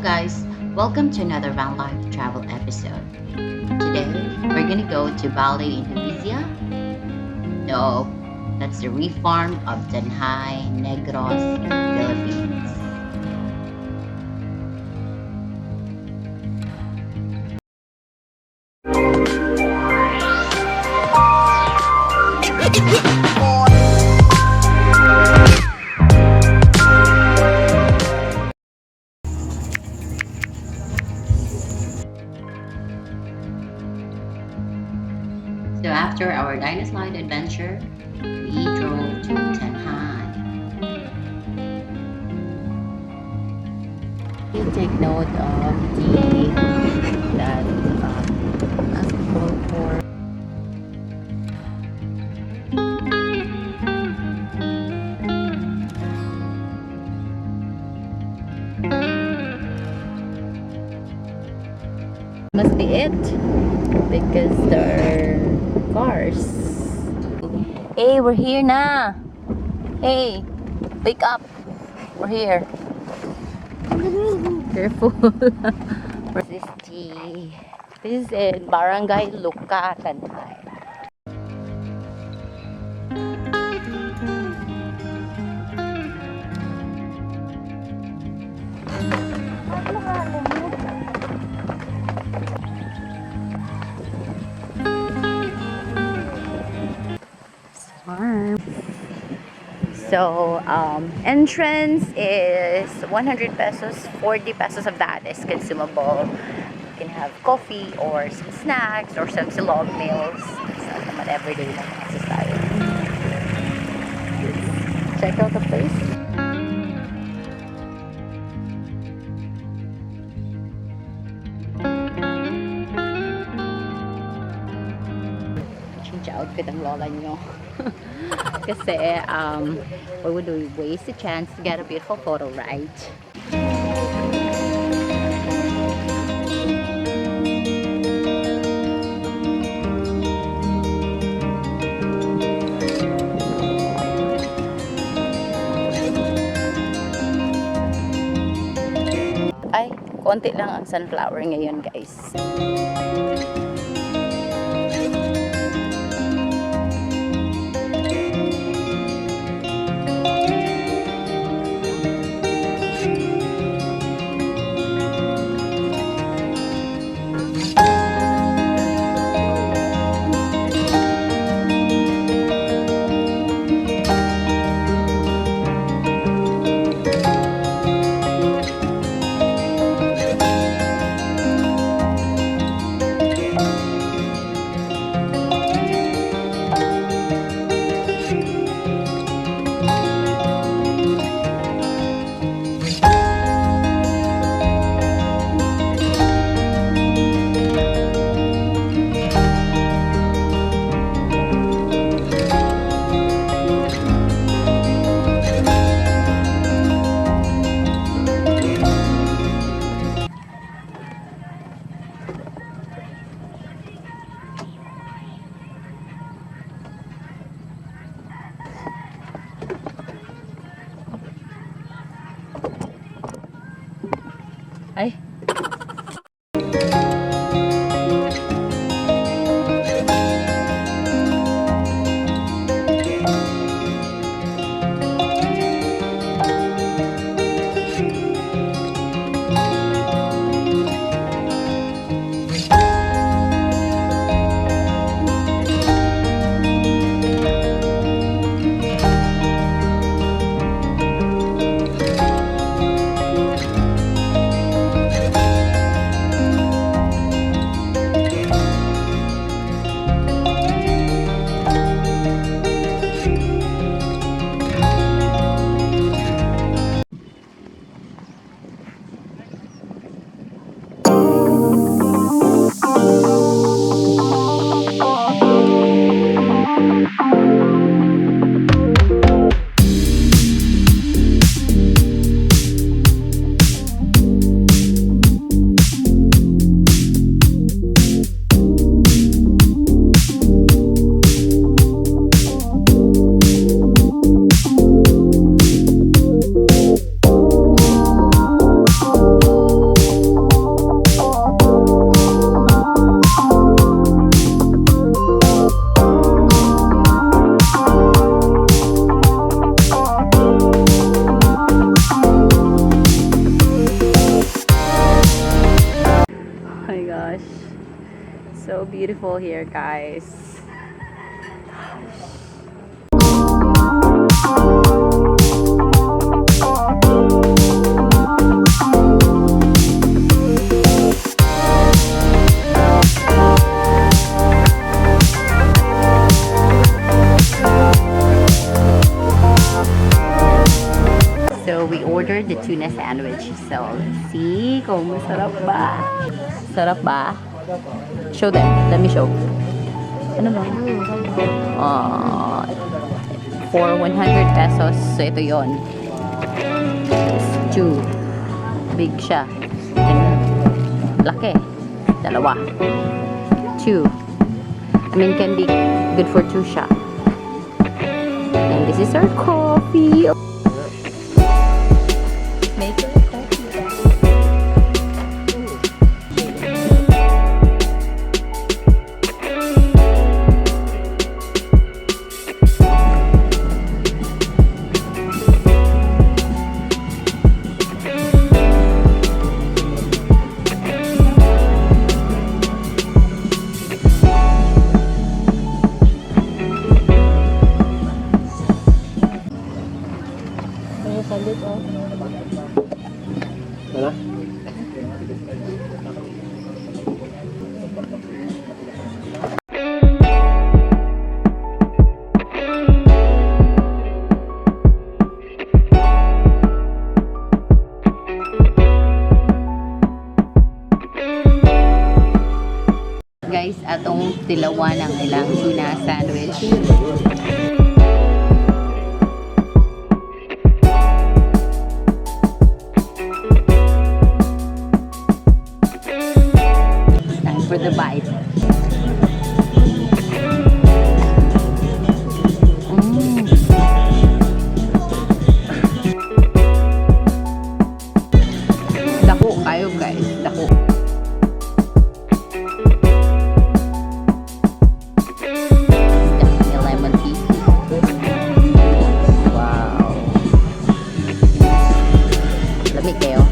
guys, welcome to another Vanlife travel episode. Today, we're gonna go to Bali, Indonesia. No, that's the Reef Farm of Tanjay, Negros, Philippines. So after our dinosaur adventure, we drove to Tanjay. You take note of the that basketball court. Must be it because there are cars. Hey, we're here na. Hey, wake up. We're here. Careful. This is in Barangay Luka, Tanjay. Farm. So, entrance is 100 pesos. 40 pesos of that is consumable. You can have coffee or some snacks or some silog meals. So, whatever they want necessary. Check out the place. Change outfit ang lola nyo. Kasi, why would we waste a chance to get a beautiful photo, right? Ay, konti lang ang sunflower ngayon, guys. Ay. beautiful here, guys. So we ordered the tuna sandwich. So let's see kung masarap ba. Sarap ba? Show them. Let me show. Ano ba? For 100 pesos. So ito yon. It's 2. Big siya. And laki. Dalawa. 2. I mean, can be good for 2 siya. And this is our coffee. Make her a coffee. Guys, atong tilawan ang ilang tuna sandwich. Time for the bite. Dako kayo, guys. Dako. Wow. Lamig kayo.